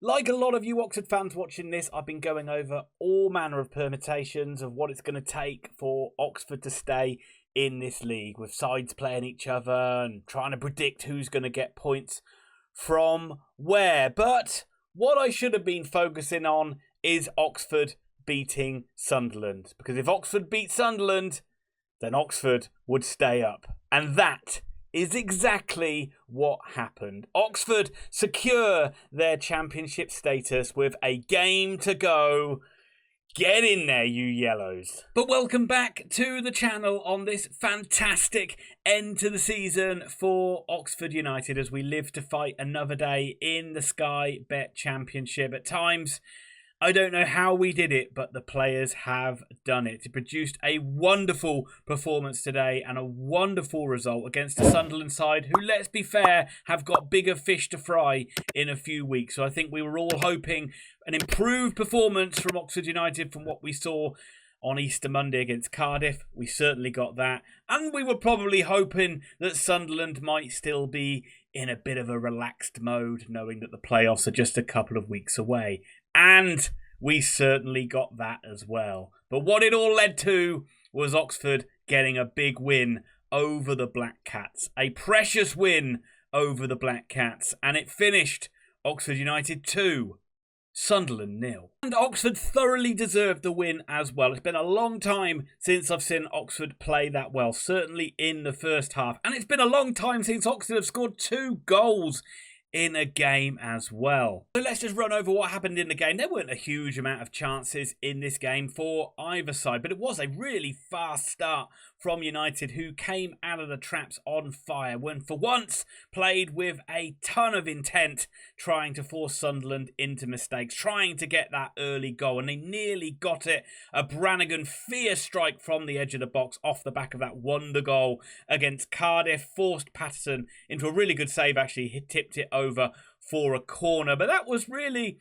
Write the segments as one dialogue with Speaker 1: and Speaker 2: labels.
Speaker 1: Like a lot of you Oxford fans watching this, I've been going over all manner of permutations of what it's going to take for Oxford to stay in this league, with sides playing each other and trying to predict who's going to get points from where. But what I should have been focusing on is Oxford beating Sunderland, because if Oxford beat Sunderland, then Oxford would stay up. And that is exactly what happened. Oxford secure their championship status with a game to go. Get in there, you yellows. But welcome back to the channel on this fantastic end to the season for Oxford United as we live to fight another day in the Sky Bet Championship. At times, I don't know how we did it, but the players have done it. It produced a wonderful performance today and a wonderful result against the Sunderland side, who, let's be fair, have got bigger fish to fry in a few weeks. So I think we were all hoping an improved performance from Oxford United from what we saw on Easter Monday against Cardiff. We certainly got that. And we were probably hoping that Sunderland might still be in a bit of a relaxed mode, knowing that the playoffs are just a couple of weeks away. And we certainly got that as well. But what it all led to was Oxford getting a big win over the Black Cats. A precious win over the Black Cats. And it finished Oxford United 2, Sunderland 0. And Oxford thoroughly deserved the win as well. It's been a long time since I've seen Oxford play that well, certainly in the first half. And it's been a long time since Oxford have scored 2 goals in a game as well. So let's just run over what happened in the game. There weren't a huge amount of chances in this game for either side, but it was a really fast start from United, who came out of the traps on fire when for once played with a ton of intent, trying to force Sunderland into mistakes, trying to get that early goal, and they nearly got it. A Brannigan fierce strike from the edge of the box off the back of that wonder goal against Cardiff forced Patterson into a really good save. Actually, he tipped it over for a corner, but that was really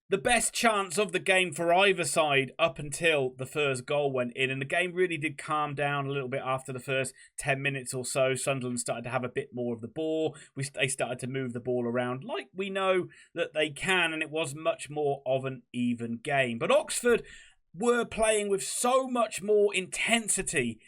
Speaker 1: the best chance of the game for either side up until the first goal went in. And the game really did calm down a little bit after the first 10 minutes or so. Sunderland started to have a bit more of the ball. They started to move the ball around like we know that they can, and it was much more of an even game. But Oxford were playing with so much more intensity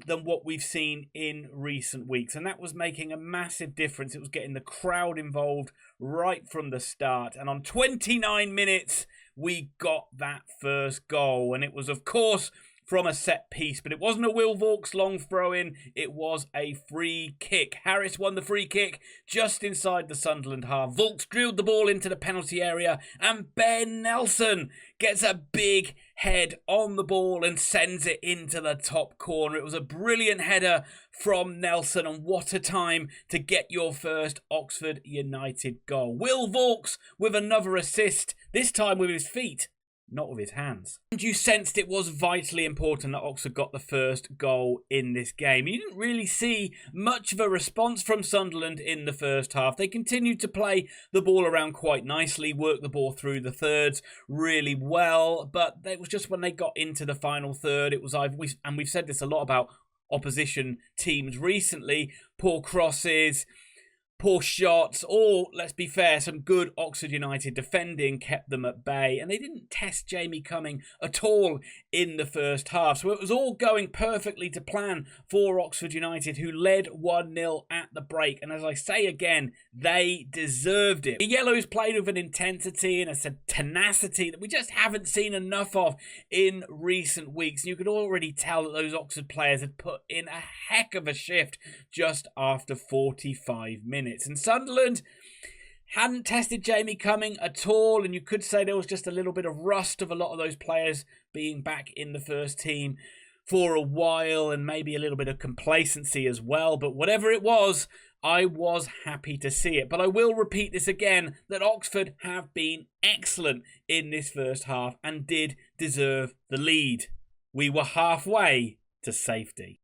Speaker 1: than what we've seen in recent weeks, and that was making a massive difference. It was getting the crowd involved right from the start, and on 29 minutes we got that first goal, and it was of course from a set piece, but it wasn't a Will Vaulks long throw in, it was a free kick. Harris won the free kick just inside the Sunderland half. Vaulks drilled the ball into the penalty area, and Ben Nelson gets a big head on the ball and sends it into the top corner. It was a brilliant header from Nelson, and what a time to get your first Oxford United goal. Will Vaulks with another assist, this time with his feet, not with his hands. And you sensed it was vitally important that Oxford got the first goal in this game. You didn't really see much of a response from Sunderland in the first half. They continued to play the ball around quite nicely, work the ball through the thirds really well, but it was just when they got into the final third, it was and we've said this a lot about opposition teams recently, poor crosses, poor shots, or, let's be fair, some good Oxford United defending kept them at bay, and they didn't test Jamie Cumming at all in the first half. So it was all going perfectly to plan for Oxford United, who led 1-0 at the break. And as I say again, they deserved it. The Yellows played with an intensity and a tenacity that we just haven't seen enough of in recent weeks. And you could already tell that those Oxford players had put in a heck of a shift just after 45 minutes. And Sunderland hadn't tested Jamie Cumming at all, and you could say there was just a little bit of rust of a lot of those players being back in the first team for a while, and maybe a little bit of complacency as well. But whatever it was, I was happy to see it. But I will repeat this again, that Oxford have been excellent in this first half and did deserve the lead. We were halfway to safety.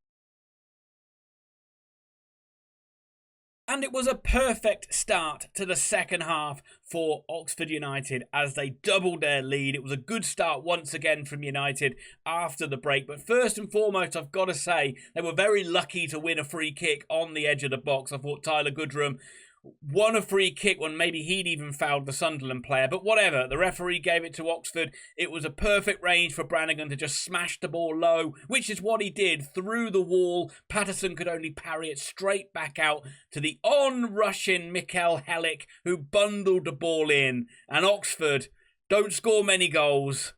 Speaker 1: And it was a perfect start to the second half for Oxford United as they doubled their lead. It was a good start once again from United after the break. But first and foremost, I've got to say, they were very lucky to win a free kick on the edge of the box. I thought Tyler Goodrum won a free kick when maybe he'd even fouled the Sunderland player. But whatever, the referee gave it to Oxford. It was a perfect range for Brannigan to just smash the ball low, which is what he did through the wall. Patterson could only parry it straight back out to the on-rushing Mikel Helik, who bundled the ball in. And Oxford don't score many goals,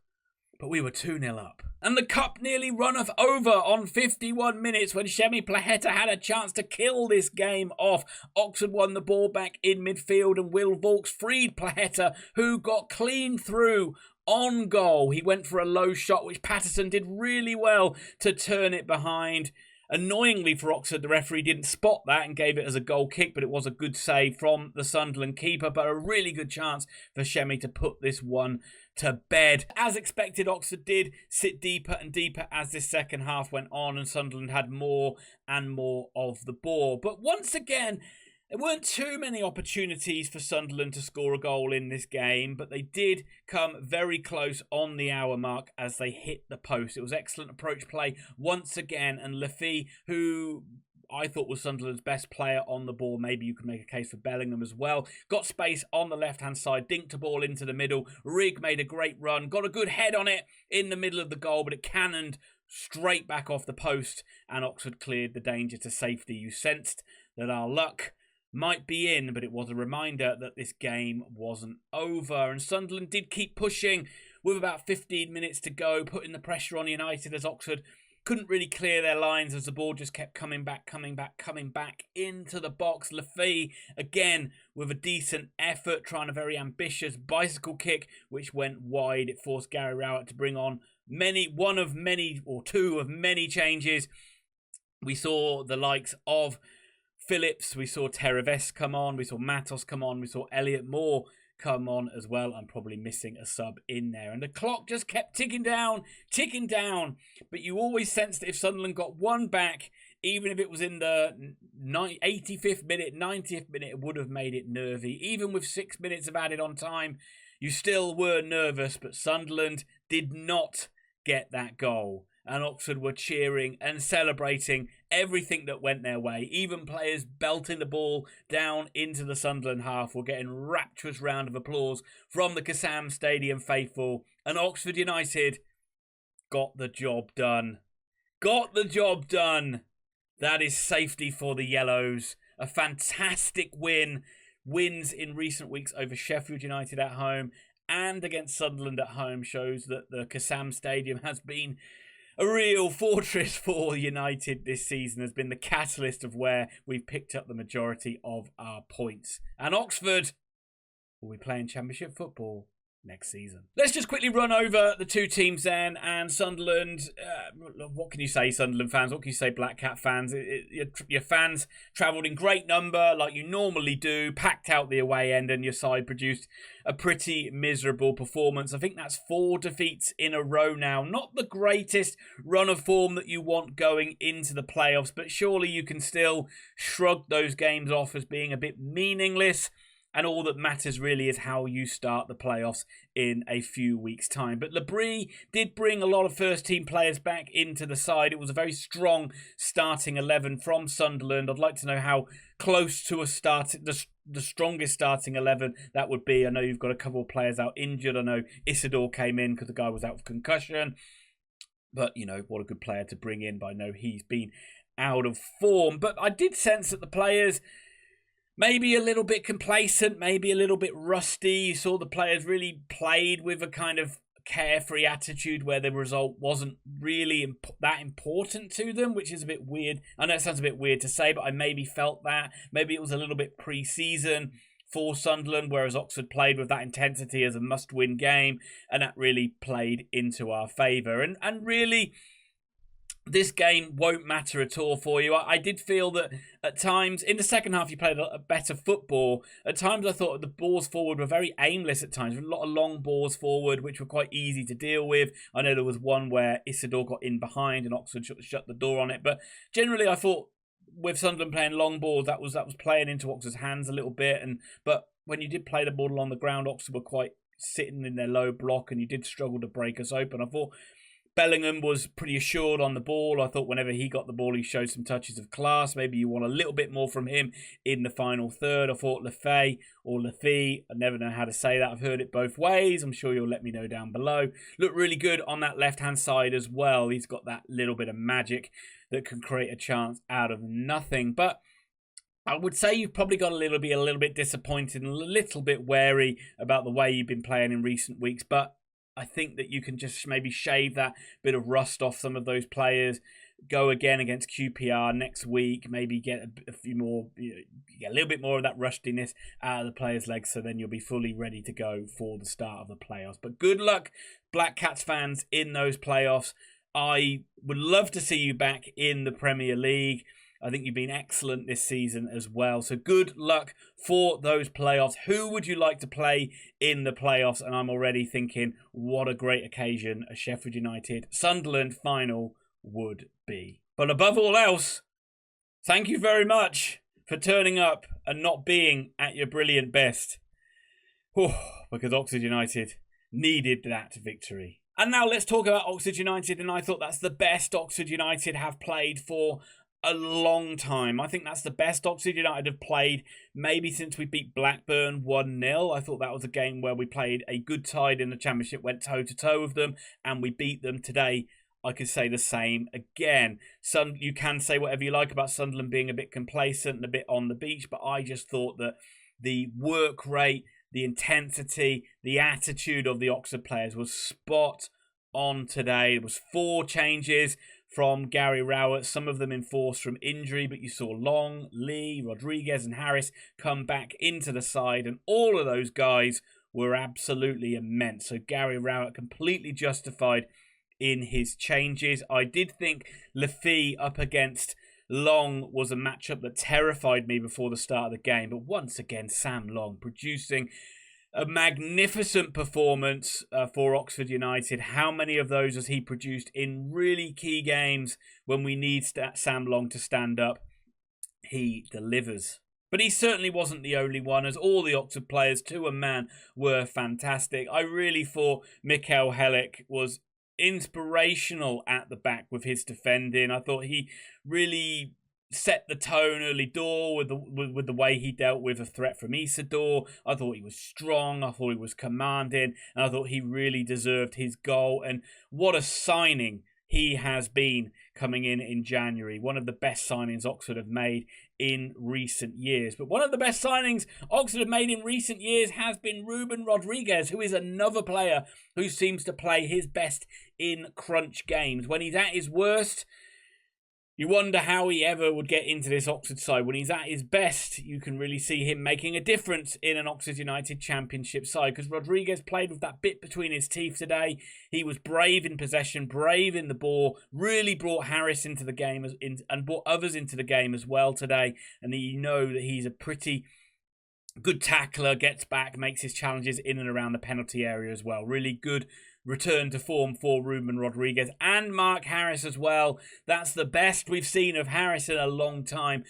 Speaker 1: but we were 2-0 up. And the cup nearly runneth over on 51 minutes when Shemi Plaheta had a chance to kill this game off. Oxford won the ball back in midfield and Will Vaulks freed Plaheta, who got clean through on goal. He went for a low shot, which Patterson did really well to turn it behind. Annoyingly for Oxford, the referee didn't spot that and gave it as a goal kick, but it was a good save from the Sunderland keeper, but a really good chance for Shemi to put this one to bed. As expected, Oxford did sit deeper and deeper as this second half went on, and Sunderland had more and more of the ball. But once again, there weren't too many opportunities for Sunderland to score a goal in this game, but they did come very close on the hour mark as they hit the post. It was excellent approach play once again, and Lafy, who I thought was Sunderland's best player on the ball. Maybe you could make a case for Bellingham as well. Got space on the left-hand side, dinked the ball into the middle. Rigg made a great run, got a good head on it in the middle of the goal, but it cannoned straight back off the post, and Oxford cleared the danger to safety. You sensed that our luck might be in, but it was a reminder that this game wasn't over. And Sunderland did keep pushing with about 15 minutes to go, putting the pressure on United as Oxford couldn't really clear their lines as the ball just kept coming back into the box. Lafay, again, with a decent effort, trying a very ambitious bicycle kick, which went wide. It forced Gary Rowett to bring on two of many changes. We saw the likes of Phillips, we saw Tereves come on, we saw Matos come on, we saw Elliot Moore come on as well. I'm probably missing a sub in there. And the clock just kept ticking down. But you always sensed that if Sunderland got one back, even if it was in the 85th minute, 90th minute, it would have made it nervy. Even with 6 minutes of added on time, you still were nervous. But Sunderland did not get that goal. And Oxford were cheering and celebrating everything that went their way. Even players belting the ball down into the Sunderland half were getting rapturous round of applause from the Kassam Stadium faithful. And Oxford United got the job done. That is safety for the Yellows. A fantastic win. Wins in recent weeks over Sheffield United at home and against Sunderland at home shows that the Kassam Stadium has been a real fortress for United this season, has been the catalyst of where we've picked up the majority of our points. And Oxford will be playing Championship football next season. Let's just quickly run over the two teams then. And Sunderland, what can you say, Sunderland fans? What can you say, Black Cat fans? Your fans travelled in great number like you normally do, packed out the away end, and your side produced a pretty miserable performance. I think that's 4 defeats in a row now. Not the greatest run of form that you want going into the playoffs, but surely you can still shrug those games off as being a bit meaningless. And all that matters really is how you start the playoffs in a few weeks' time. But Labrie did bring a lot of first-team players back into the side. It was a very strong starting 11 from Sunderland. I'd like to know how close to the strongest starting 11 that would be. I know you've got a couple of players out injured. I know Isidore came in because the guy was out with concussion. But, you know, what a good player to bring in. But I know he's been out of form. But I did sense that the players maybe a little bit complacent, maybe a little bit rusty. You saw the players really played with a kind of carefree attitude where the result wasn't really that important to them, which is a bit weird. I know it sounds a bit weird to say, but I maybe felt that. Maybe it was a little bit pre-season for Sunderland, whereas Oxford played with that intensity as a must-win game, and that really played into our favour. And really, this game won't matter at all for you. I did feel that at times, in the second half, you played a better football. At times, I thought the balls forward were very aimless at times. A lot of long balls forward, which were quite easy to deal with. I know there was one where Isidore got in behind and Oxford shut the door on it. But generally, I thought with Sunderland playing long balls, that was playing into Oxford's hands a little bit. But when you did play the ball along the ground, Oxford were quite sitting in their low block and you did struggle to break us open. I thought Bellingham was pretty assured on the ball. I thought whenever he got the ball, he showed some touches of class. Maybe you want a little bit more from him in the final third. I thought Lefay or Lefy, I never know how to say that. I've heard it both ways. I'm sure you'll let me know down below. Looked really good on that left-hand side as well. He's got that little bit of magic that can create a chance out of nothing. But I would say you've probably got a little bit disappointed and a little bit wary about the way you've been playing in recent weeks. But I think that you can just maybe shave that bit of rust off some of those players. Go again against QPR next week. Maybe get a few more, get a little bit more of that rustiness out of the players' legs, so then you'll be fully ready to go for the start of the playoffs. But good luck, Black Cats fans, in those playoffs. I would love to see you back in the Premier League. I think you've been excellent this season as well. So good luck for those playoffs. Who would you like to play in the playoffs? And I'm already thinking what a great occasion a Sheffield United Sunderland final would be. But above all else, thank you very much for turning up and not being at your brilliant best. Because Oxford United needed that victory. And now let's talk about Oxford United. And I thought that's the best Oxford United have played for a long time. I think that's the best Oxford United have played maybe since we beat Blackburn 1-0. I thought that was a game where we played a good side in the Championship, went toe-to-toe with them, and we beat them. Today, I could say the same again. You can say whatever you like about Sunderland being a bit complacent and a bit on the beach, but I just thought that the work rate, the intensity, the attitude of the Oxford players was spot on today. It was 4 changes from Gary Rowett, some of them enforced from injury, but you saw Long, Lee, Rodriguez and Harris come back into the side, and all of those guys were absolutely immense. So Gary Rowett completely justified in his changes. I did think Lefy up against Long was a matchup that terrified me before the start of the game, but once again, Sam Long producing a magnificent performance for Oxford United. How many of those has he produced in really key games when we need Sam Long to stand up? He delivers. But he certainly wasn't the only one, as all the Oxford players, to a man, were fantastic. I really thought Mikel Helik was inspirational at the back with his defending. I thought he really set the tone early door with the way he dealt with a threat from Isidore. I thought he was strong. I thought he was commanding. And I thought he really deserved his goal. And what a signing he has been coming in January. One of the best signings Oxford have made in recent years. But one of the best signings Oxford have made in recent years has been Ruben Rodriguez, who is another player who seems to play his best in crunch games. When he's at his worst, you wonder how he ever would get into this Oxford side. When he's at his best, you can really see him making a difference in an Oxford United Championship side, because Rodriguez played with that bit between his teeth today. He was brave in possession, brave in the ball, really brought Harris into the game and brought others into the game as well today. And you know that he's a pretty good tackler, gets back, makes his challenges in and around the penalty area as well. Really good return to form for Ruben Rodriguez and Mark Harris as well. That's the best we've seen of Harris in a long time.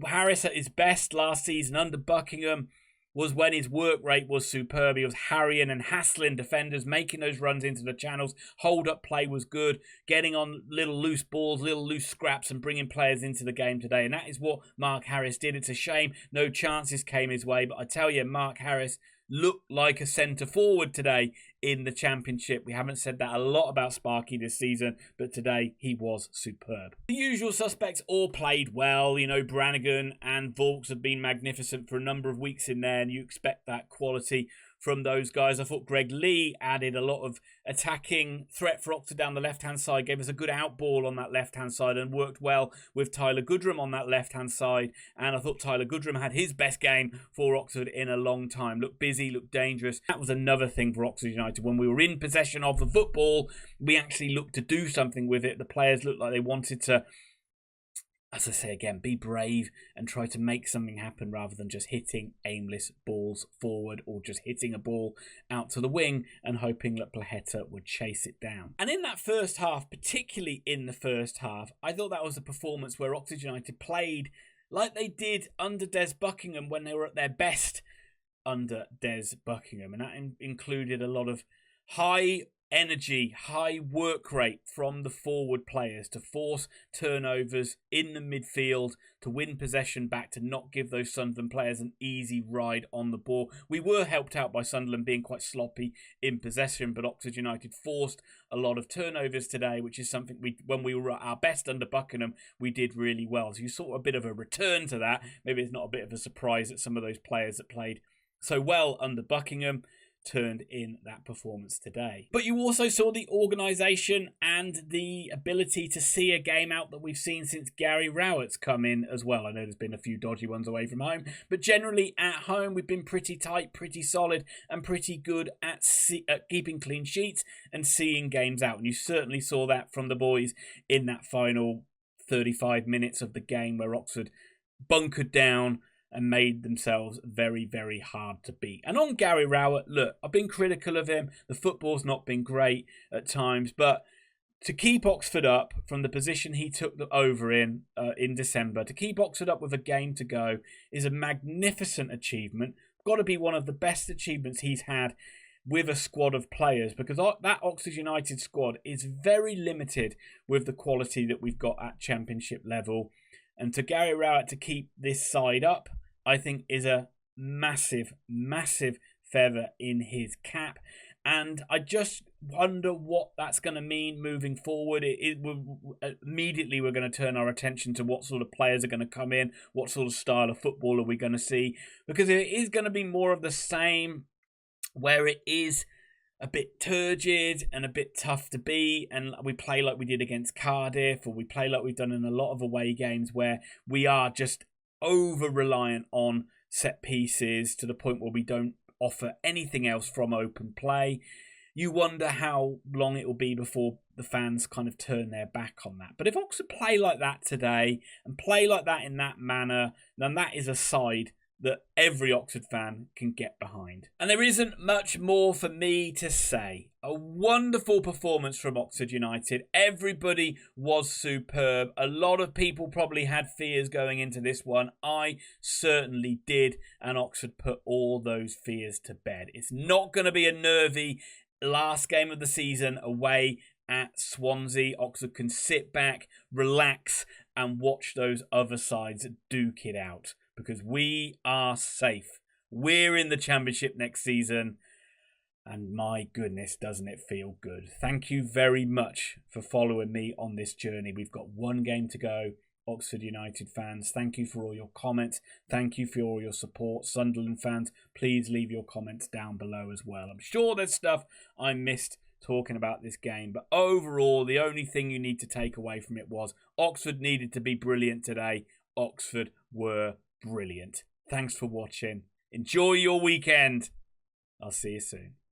Speaker 1: Harris at his best last season under Buckingham was when his work rate was superb. He was harrying and hassling defenders, making those runs into the channels. Hold-up play was good, getting on little loose balls, little loose scraps, and bringing players into the game today. And that is what Mark Harris did. It's a shame no chances came his way, but I tell you, Mark Harris looked like a centre-forward today in the Championship. We haven't said that a lot about Sparky this season, but today he was superb. The usual suspects all played well. You know, Brannigan and Vaux have been magnificent for a number of weeks in there, and you expect that quality from those guys. I thought Greg Lee added a lot of attacking threat for Oxford down the left-hand side, gave us a good outball on that left-hand side and worked well with Tyler Goodrum on that left-hand side. And I thought Tyler Goodrum had his best game for Oxford in a long time. Looked busy, looked dangerous. That was another thing for Oxford United. When we were in possession of the football, we actually looked to do something with it. The players looked like they wanted to, as I say again, be brave and try to make something happen rather than just hitting aimless balls forward or just hitting a ball out to the wing and hoping that Plaheta would chase it down. And in that first half, particularly in the first half, I thought that was a performance where Oxford United played like they did under Des Buckingham when they were at their best under Des Buckingham. And that included a lot of high energy, high work rate from the forward players to force turnovers in the midfield, to win possession back, to not give those Sunderland players an easy ride on the ball. We were helped out by Sunderland being quite sloppy in possession, but Oxford United forced a lot of turnovers today, which is something when we were at our best under Buckingham, we did really well. So you saw a bit of a return to that. Maybe it's not a bit of a surprise that some of those players that played so well under Buckingham turned in that performance today. But you also saw the organisation and the ability to see a game out that we've seen since Gary Rowett's come in as well. I know there's been a few dodgy ones away from home, but generally at home we've been pretty tight, pretty solid, and pretty good at keeping clean sheets and seeing games out. And you certainly saw that from the boys in that final 35 minutes of the game where Oxford bunkered down and made themselves very, very hard to beat. And on Gary Rowett, look, I've been critical of him. The football's not been great at times, but to keep Oxford up from the position he took over in December, to keep Oxford up with a game to go is a magnificent achievement. Got to be one of the best achievements he's had with a squad of players, because that Oxford United squad is very limited with the quality that we've got at championship level. And to Gary Rowett to keep this side up, I think is a massive, massive feather in his cap. And I just wonder what that's going to mean moving forward. Immediately we're going to turn our attention to what sort of players are going to come in, what sort of style of football are we going to see. Because it is going to be more of the same, where it is a bit turgid and a bit tough to beat, and we play like we did against Cardiff, or we play like we've done in a lot of away games where we are just over-reliant on set pieces to the point where we don't offer anything else from open play. You wonder how long it will be before the fans kind of turn their back on that. But if Oxford play like that today and play like that in that manner, then that is a side that every Oxford fan can get behind. And there isn't much more for me to say. A wonderful performance from Oxford United. Everybody was superb. A lot of people probably had fears going into this one. I certainly did. And Oxford put all those fears to bed. It's not going to be a nervy last game of the season away at Swansea. Oxford can sit back, relax, and watch those other sides duke it out, because we are safe. We're in the Championship next season. And my goodness, doesn't it feel good. Thank you very much for following me on this journey. We've got one game to go. Oxford United fans, thank you for all your comments. Thank you for all your support. Sunderland fans, please leave your comments down below as well. I'm sure there's stuff I missed talking about this game, but overall, the only thing you need to take away from it was Oxford needed to be brilliant today. Oxford were brilliant. Thanks for watching. Enjoy your weekend. I'll see you soon.